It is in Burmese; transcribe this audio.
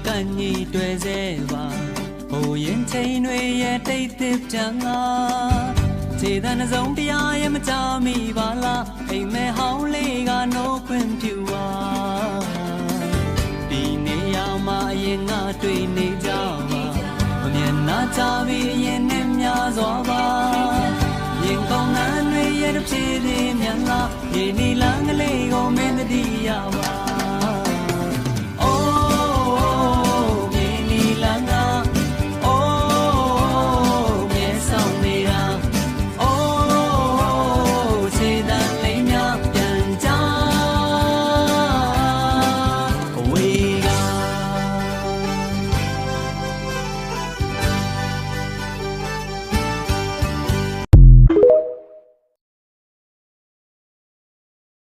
ကန်ကြီးတွေ့စေပါဟိုရင်ချိန်တွေရဲ့တိတ်တစ်တန်ငါခြေတန်းစုံတရားရဲ့မကြမိပါလားအိမ်မဲဟောင်းလေးကနိုးခွင့်ပြုပါဒီနေရာမှာအရင်ငါတွေ့နေကြပါမမျက်နှာချပြီးအရင်နဲ့များစွာပါရင်ကောင်းငန်းတွေရဲ့တစ်ပြေးပြေးမြန်လာရေနီလန်းကလေးကိုမင်းတတိယပါ